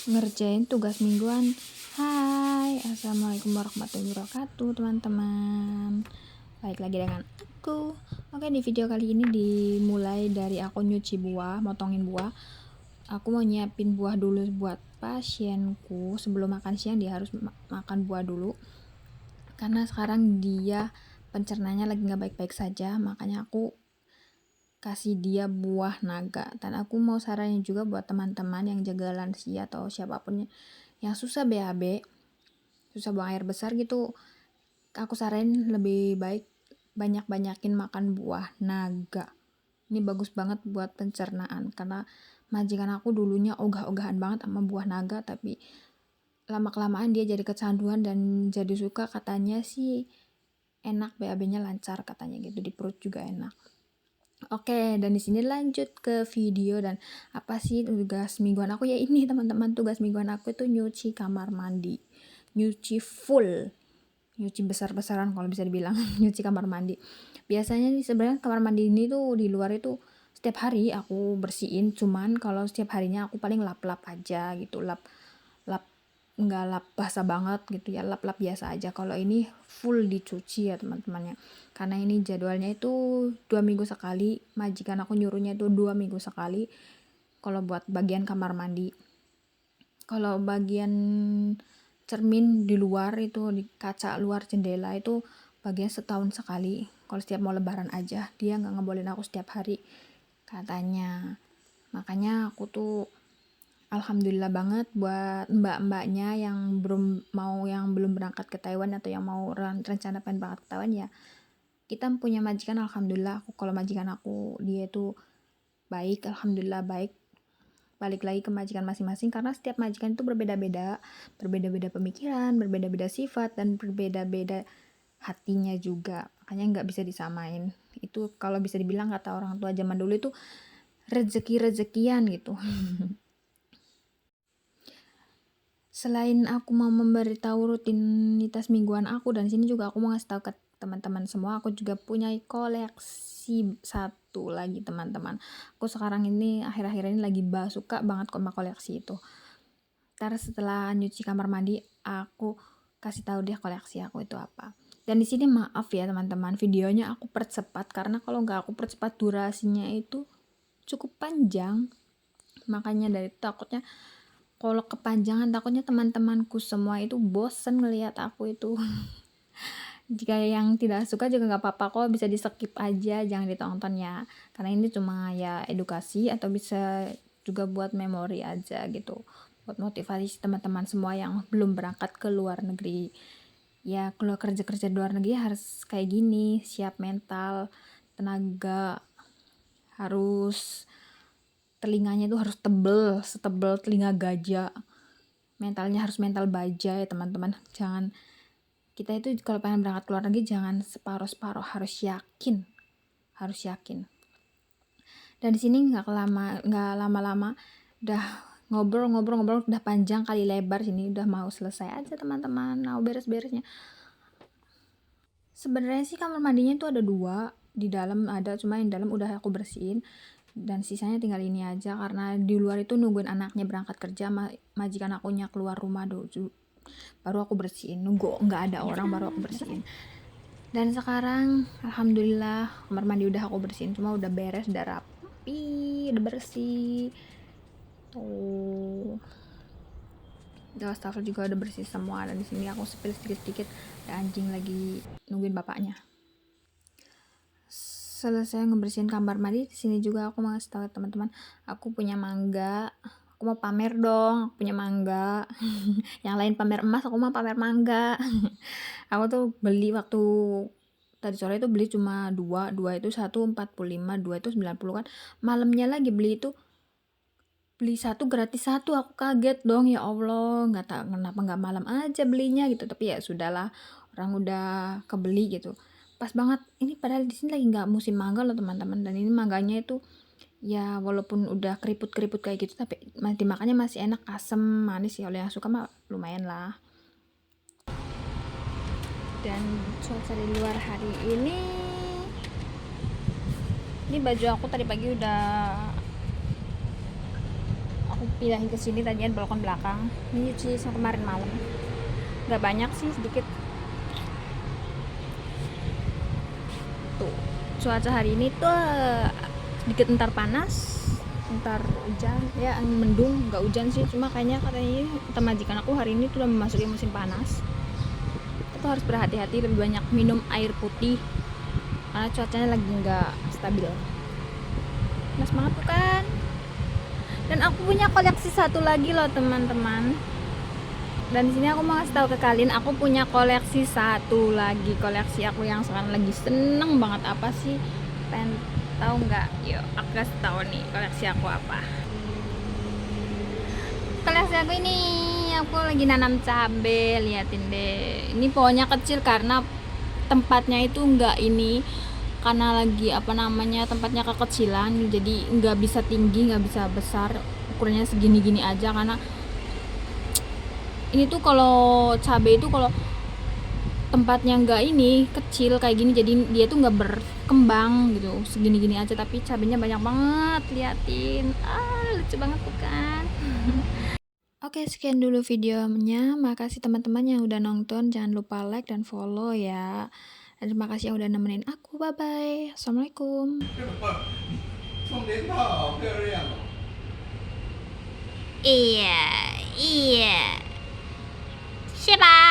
ngerjain tugas mingguan. Hai, assalamualaikum warahmatullahi wabarakatuh teman-teman. Balik lagi dengan aku. Oke, di video kali ini dimulai dari aku nyuci buah, motongin buah. Aku mau nyiapin buah dulu buat pasienku. Sebelum makan siang dia harus makan buah dulu, karena sekarang dia pencernanya lagi nggak baik-baik saja. Makanya aku kasih dia buah naga. Dan aku mau saranin juga buat teman-teman yang jaga lansia atau siapapun yang susah BAB, susah buang air besar gitu. Aku saranin lebih baik banyak-banyakin makan buah naga. Ini bagus banget buat pencernaan, karena majikan aku dulunya ogah-ogahan banget sama buah naga, tapi lama-kelamaan dia jadi kecanduan dan jadi suka. Katanya sih enak, BAB-nya lancar katanya gitu, di perut juga enak. Oke, dan di sini lanjut ke video. Dan apa sih tugas mingguan aku? Ya ini teman-teman, tugas mingguan aku itu nyuci kamar mandi, nyuci full, nyuci besar-besaran kalau bisa dibilang. Nyuci kamar mandi. Biasanya nih sebenarnya kamar mandi ini tuh di luar itu setiap hari aku bersihin, cuman kalau setiap harinya aku paling lap-lap aja gitu, lap nggak lap basah banget gitu ya, lap-lap biasa aja. Kalau ini full dicuci ya teman-temannya, karena ini jadwalnya itu 2 minggu sekali. Majikan aku nyuruhnya itu 2 minggu sekali kalau buat bagian kamar mandi. Kalau bagian cermin di luar itu, di kaca luar jendela itu, bagian setahun sekali. Kalau setiap mau lebaran aja, dia nggak ngebolehin aku setiap hari katanya. Makanya aku tuh alhamdulillah banget buat mbak-mbaknya yang belum berangkat ke Taiwan atau yang mau rencana pengen berangkat ke Taiwan ya. Kita punya majikan, alhamdulillah. Kalau majikan aku dia itu baik, alhamdulillah baik. Balik lagi ke majikan masing-masing, karena setiap majikan itu berbeda-beda pemikiran, berbeda-beda sifat, dan berbeda-beda hatinya juga. Makanya nggak bisa disamain. Itu kalau bisa dibilang kata orang tua zaman dulu itu rezeki-rezekian gitu. Selain aku mau memberitahu rutinitas mingguan aku, dan sini juga aku mau ngasih tahu ke teman-teman semua, aku juga punya koleksi satu lagi teman-teman. Aku sekarang ini akhir-akhir ini lagi suka banget sama koleksi itu. Ntar setelah nyuci kamar mandi aku kasih tahu deh koleksi aku itu apa. Dan di sini maaf ya teman-teman, videonya aku percepat karena kalau nggak aku percepat durasinya itu cukup panjang. Makanya dari takutnya kalau kepanjangan, takutnya teman-temanku semua itu bosen ngelihat aku itu. Jika yang tidak suka juga nggak apa-apa kok, bisa di skip aja, jangan ditonton ya, karena ini cuma ya edukasi atau bisa juga buat memori aja gitu, buat motivasi teman-teman semua yang belum berangkat ke luar negeri. Ya kalau kerja di luar negeri harus kayak gini, siap mental, tenaga, harus telinganya itu harus setebel telinga gajah, mentalnya harus mental baja ya teman-teman. Jangan, kita itu kalau pengen berangkat ke luar negeri jangan separuh-separuh, harus yakin. Dan di sini nggak lama-lama udah ngobrol udah panjang kali lebar, sini udah mau selesai aja teman-teman, mau beres-beresnya. Sebenarnya sih kamar mandinya itu ada 2, di dalam ada, cuma yang dalam udah aku bersihin dan sisanya tinggal ini aja, karena di luar itu nungguin anaknya berangkat kerja, majikan akunya keluar rumah dulu baru aku bersihin, nunggu nggak ada orang baru aku bersihin. Dan sekarang alhamdulillah kamar mandi udah aku bersihin, cuma udah beres, udah rapi, udah bersih tuh. Wastafel juga udah bersih semua. Dan di sini aku spill sedikit-sedikit, ada anjing lagi nungguin bapaknya. Selesai ngebersihin kamar mandi, di sini juga aku mau ngasih tahu teman-teman, aku punya mangga. Aku mau pamer dong, aku punya mangga. Yang lain pamer emas, aku mau pamer mangga. Aku tuh beli waktu tadi sore itu beli cuma 2 itu 145, 2 itu 90 kan. Malamnya lagi beli 1 gratis 1, aku kaget dong, ya Allah, nggak tahu kenapa nggak malam aja belinya gitu. Tapi ya sudahlah, orang udah kebeli gitu. Pas banget ini, padahal di sini lagi nggak musim mangga loh teman-teman. Dan ini mangganya itu ya walaupun udah keriput-keriput kayak gitu, tapi dimakannya masih enak, asem manis ya. Oleh yang suka mah lumayan lah. Dan cuaca di luar hari ini baju aku tadi pagi udah aku pindahin ke sini tadinya balkon belakang. Ini nyuci yang kemarin malam. Gak banyak sih, sedikit. Tuh, cuaca hari ini tuh sedikit entar panas, entar hujan, ya mendung, nggak hujan sih, cuma katanya kata majikan aku hari ini tuh udah memasuki musim panas. Kita harus berhati-hati, lebih banyak minum air putih karena cuacanya lagi nggak stabil. Panas banget tuh kan. Dan aku punya koleksi satu lagi loh teman-teman. Dan di sini aku mau kasih tahu ke kalian, aku punya koleksi satu lagi. Koleksi aku yang sekarang lagi seneng banget. Apa sih? Pengen tahu nggak? Yuk, aku kasih tahu nih koleksi aku apa. Koleksi aku ini, aku lagi nanam cabai. Liatin deh. Ini pohonnya kecil karena tempatnya itu nggak ini, karena lagi tempatnya kekecilan, jadi nggak bisa tinggi, nggak bisa besar, ukurannya segini-gini aja. Karena ini tuh kalau cabai itu kalau tempatnya nggak ini kecil kayak gini, jadi dia tuh nggak berkembang gitu, segini-gini aja. Tapi cabainya banyak banget, liatin, lucu banget bukan? Oke, sekian dulu videonya. Makasih teman-teman yang udah nonton. Jangan lupa like dan follow ya. Dan terima kasih yang udah nemenin aku. Bye-bye. Assalamualaikum. Iya, iya. Siapa?